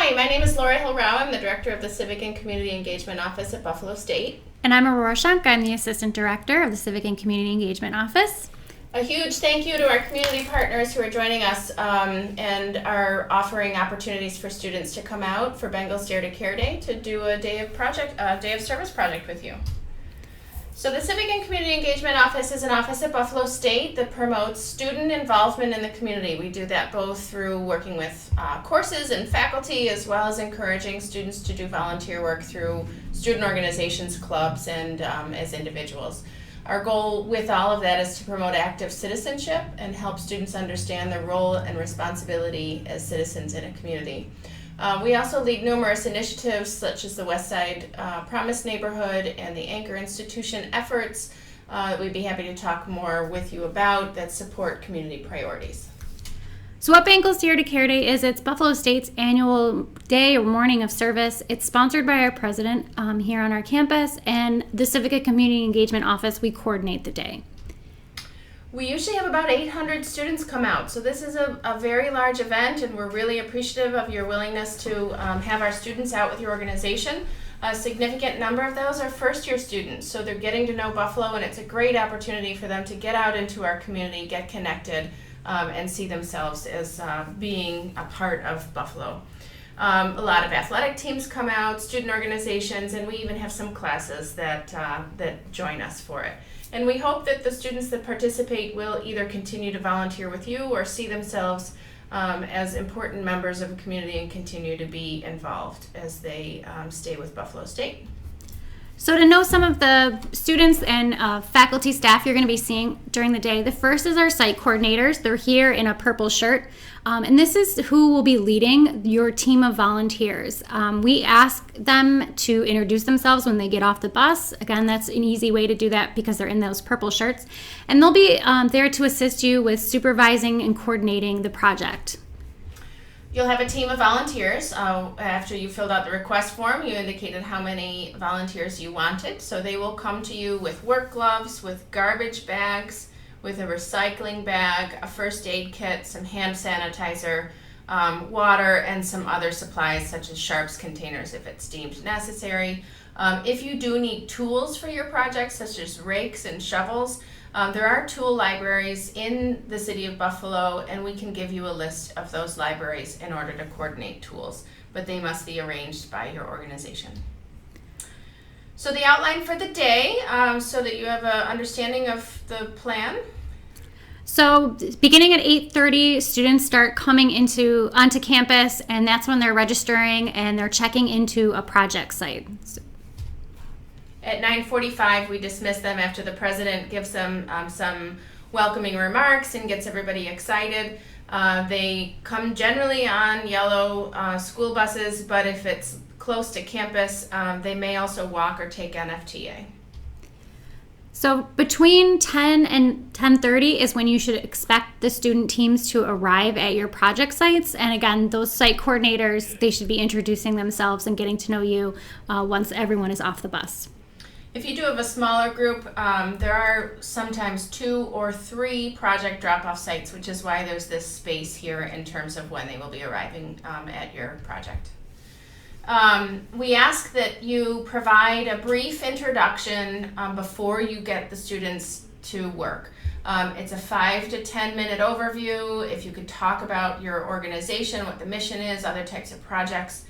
Hi, my name is Laura Hill-Rao. I'm the Director of the Civic and Community Engagement Office at Buffalo State. And I'm Aurora Shunk. I'm the Assistant Director of the Civic and Community Engagement Office. A huge thank you to our community partners who are joining us and are offering opportunities for students to come out for Bengals Dare to Care Day to do a day of service project with you. So the Civic and Community Engagement Office is an office at Buffalo State that promotes student involvement in the community. We do that both through working with courses and faculty, as well as encouraging students to do volunteer work through student organizations, clubs, and as individuals. Our goal with all of that is to promote active citizenship and help students understand their role and responsibility as citizens in a community. We also lead numerous initiatives such as the West Side Promise Neighborhood and the Anchor Institution efforts that we'd be happy to talk more with you about that support community priorities. So what Bengals Dare to Care Day is, it's Buffalo State's annual day or morning of service. It's sponsored by our president here on our campus, and the Civic and Community Engagement Office, we coordinate the day. We usually have about 800 students come out, so this is a very large event, and we're really appreciative of your willingness to have our students out with your organization. A significant number of those are first-year students, so they're getting to know Buffalo, and it's a great opportunity for them to get out into our community, get connected, and see themselves as being a part of Buffalo. A lot of athletic teams come out, student organizations, and we even have some classes that join us for it. And we hope that the students that participate will either continue to volunteer with you or see themselves as important members of a community and continue to be involved as they stay with Buffalo State. So to know some of the students and faculty staff you're going to be seeing during the day, the first is our site coordinators. They're here in a purple shirt, and this is who will be leading your team of volunteers. We ask them to introduce themselves when they get off the bus. Again, that's an easy way to do that because they're in those purple shirts, and they'll be there to assist you with supervising and coordinating the project. You'll have a team of volunteers. After you filled out the request form, you indicated how many volunteers you wanted. So they will come to you with work gloves, with garbage bags, with a recycling bag, a first aid kit, some hand sanitizer, water, and some other supplies such as sharps containers if it's deemed necessary. If you do need tools for your project, such as rakes and shovels, there are tool libraries in the city of Buffalo, and we can give you a list of those libraries in order to coordinate tools, but they must be arranged by your organization. So the outline for the day, so that you have an understanding of the plan. So beginning at 8:30, students start coming onto campus, and that's when they're registering and they're checking into a project site. At 9:45, we dismiss them after the president gives them some welcoming remarks and gets everybody excited. They come generally on yellow school buses, but if it's close to campus, they may also walk or take NFTA. So between 10 and 10:30 is when you should expect the student teams to arrive at your project sites. And again, those site coordinators, they should be introducing themselves and getting to know you once everyone is off the bus. If you do have a smaller group, there are sometimes 2 or 3 project drop-off sites, which is why there's this space here in terms of when they will be arriving at your project. We ask that you provide a brief introduction before you get the students to work. It's a 5 to 10 minute overview. If you could talk about your organization, what the mission is, other types of projects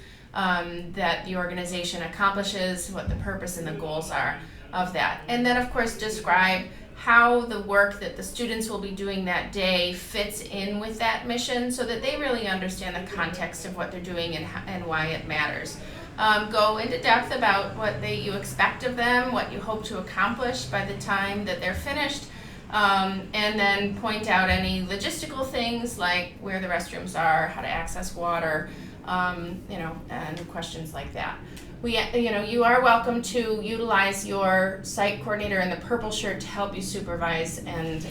that the organization accomplishes, what the purpose and the goals are of that. And then, of course, describe how the work that the students will be doing that day fits in with that mission so that they really understand the context of what they're doing and why it matters. Go into depth about what you expect of them, what you hope to accomplish by the time that they're finished, and then point out any logistical things like where the restrooms are, how to access water, and questions like that. You are welcome to utilize your site coordinator in the purple shirt to help you supervise and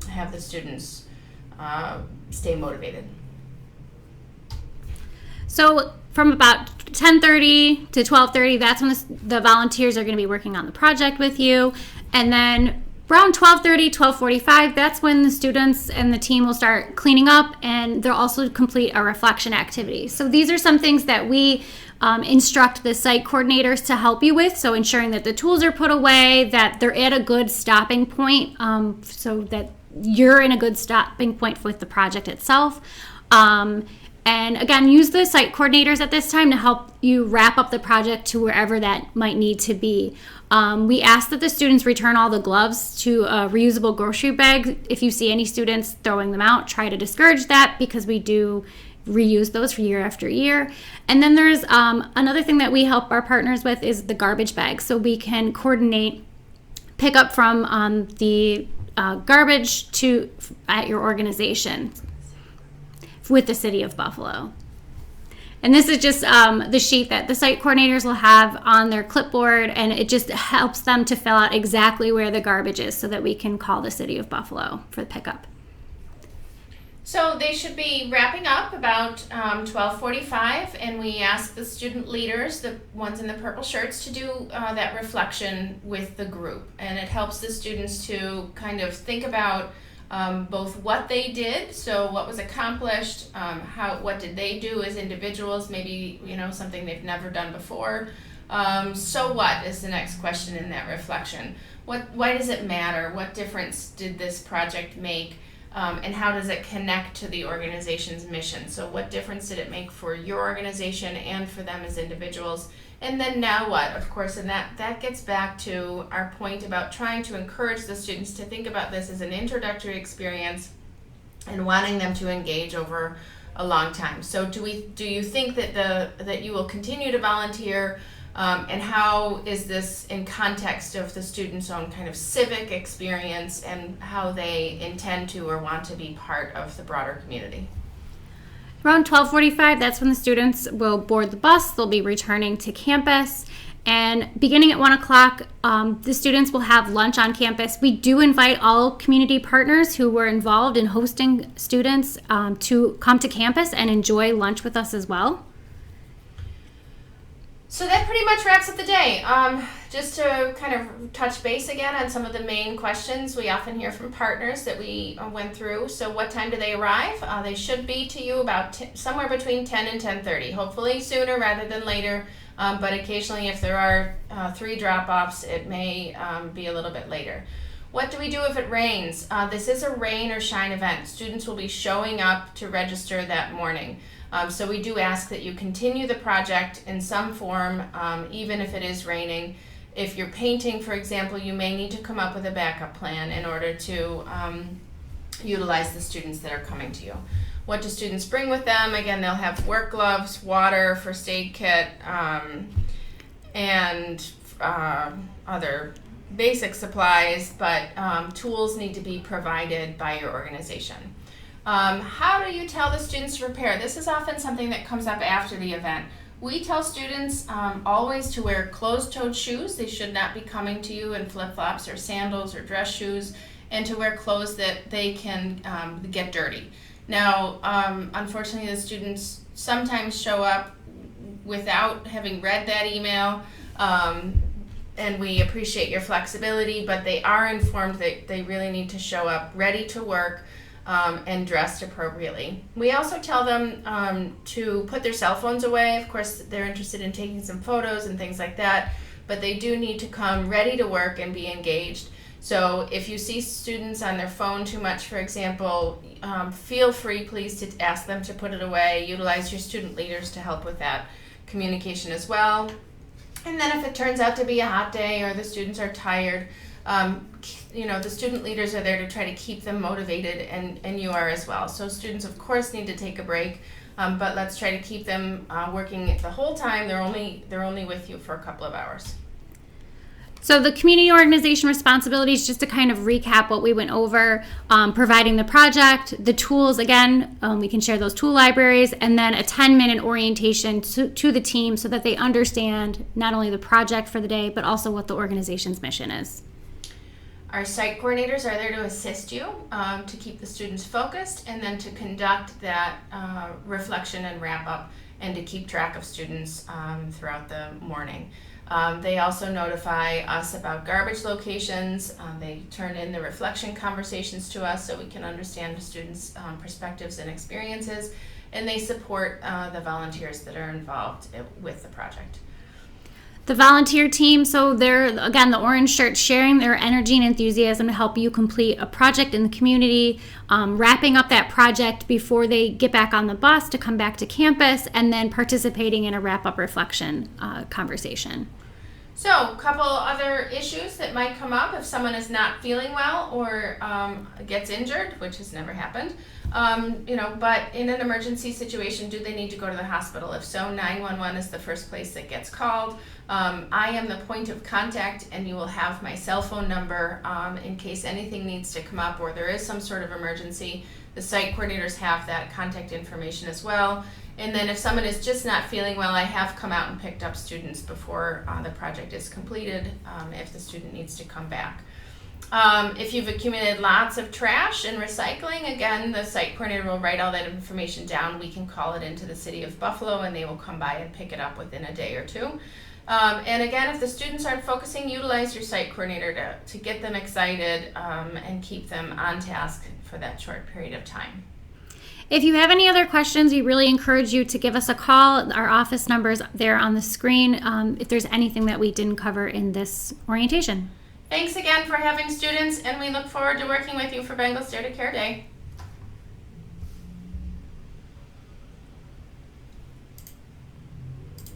have the students stay motivated. So from about 10:30 to 12:30, that's when the volunteers are going to be working on the project with you. And then around 12:30, 12:45, that's when the students and the team will start cleaning up, and they'll also complete a reflection activity. So these are some things that we instruct the site coordinators to help you with. So ensuring that the tools are put away, that they're at a good stopping point, so that you're in a good stopping point with the project itself. And again, use the site coordinators at this time to help you wrap up the project to wherever that might need to be. We ask that the students return all the gloves to a reusable grocery bag. If you see any students throwing them out, try to discourage that, because we do reuse those for year after year. And then there's another thing that we help our partners with is the garbage bag. So we can coordinate pickup from the garbage at your organization with the City of Buffalo. And this is just the sheet that the site coordinators will have on their clipboard, and it just helps them to fill out exactly where the garbage is so that we can call the City of Buffalo for the pickup. So they should be wrapping up about 12:45, and we ask the student leaders, the ones in the purple shirts, to do that reflection with the group. And it helps the students to kind of think about both what they did, so what was accomplished, what did they do as individuals, maybe something they've never done before. So what is the next question in that reflection? Why does it matter? What difference did this project make? And how does it connect to the organization's mission? So what difference did it make for your organization and for them as individuals? And then now what? Of course, and that gets back to our point about trying to encourage the students to think about this as an introductory experience and wanting them to engage over a long time. So do you think that you will continue to volunteer? And how is this in context of the students' own kind of civic experience and how they intend to or want to be part of the broader community? Around 12:45, that's when the students will board the bus. They'll be returning to campus. And beginning at 1 o'clock, the students will have lunch on campus. We do invite all community partners who were involved in hosting students to come to campus and enjoy lunch with us as well. So that pretty much wraps up the day. Just to kind of touch base again on some of the main questions we often hear from partners that we went through. So what time do they arrive? They should be to you about somewhere between 10 and 10:30, hopefully sooner rather than later. But occasionally if there are 3 drop-offs, it may be a little bit later. What do we do if it rains? This is a rain or shine event. Students will be showing up to register that morning. So we do ask that you continue the project in some form, even if it is raining. If you're painting, for example, you may need to come up with a backup plan in order to utilize the students that are coming to you. What do students bring with them? Again, they'll have work gloves, water, first aid kit, and other basic supplies, but tools need to be provided by your organization. How do you tell the students to prepare? This is often something that comes up after the event. We tell students always to wear closed-toed shoes. They should not be coming to you in flip-flops or sandals or dress shoes, and to wear clothes that they can get dirty. Now, unfortunately, the students sometimes show up without having read that email, and we appreciate your flexibility, but they are informed that they really need to show up ready to work and dressed appropriately. We also tell them to put their cell phones away. Of course, they're interested in taking some photos and things like that, but they do need to come ready to work and be engaged. So if you see students on their phone too much, for example, feel free, please, to ask them to put it away. Utilize your student leaders to help with that communication as well. And then if it turns out to be a hot day or the students are tired, the student leaders are there to try to keep them motivated, and you are as well. So students, of course, need to take a break, but let's try to keep them working the whole time. They're only with you for a couple of hours. So the community organization responsibilities, just to kind of recap what we went over, providing the project, the tools, again, we can share those tool libraries, and then a 10-minute orientation to the team so that they understand not only the project for the day, but also what the organization's mission is. Our site coordinators are there to assist you, to keep the students focused, and then to conduct that reflection and wrap up and to keep track of students throughout the morning. They also notify us about garbage locations. They turn in the reflection conversations to us so we can understand the students' perspectives and experiences, and they support the volunteers that are involved with the project. The volunteer team, so they're, again, the orange shirts, sharing their energy and enthusiasm to help you complete a project in the community, wrapping up that project before they get back on the bus to come back to campus, and then participating in a wrap-up reflection conversation. So, a couple other issues that might come up if someone is not feeling well or gets injured, which has never happened. But in an emergency situation, do they need to go to the hospital? If so, 911 is the first place that gets called. I am the point of contact, and you will have my cell phone number in case anything needs to come up or there is some sort of emergency. The site coordinators have that contact information as well. And then if someone is just not feeling well, I have come out and picked up students before the project is completed if the student needs to come back. If you've accumulated lots of trash and recycling, again, the site coordinator will write all that information down. We can call it into the city of Buffalo, and they will come by and pick it up within a day or two. And again, if the students aren't focusing, utilize your site coordinator to get them excited and keep them on task for that short period of time. If you have any other questions, we really encourage you to give us a call. Our office number is there on the screen if there's anything that we didn't cover in this orientation. Thanks again for having students, and we look forward to working with you for Bengals Dare to Care Day.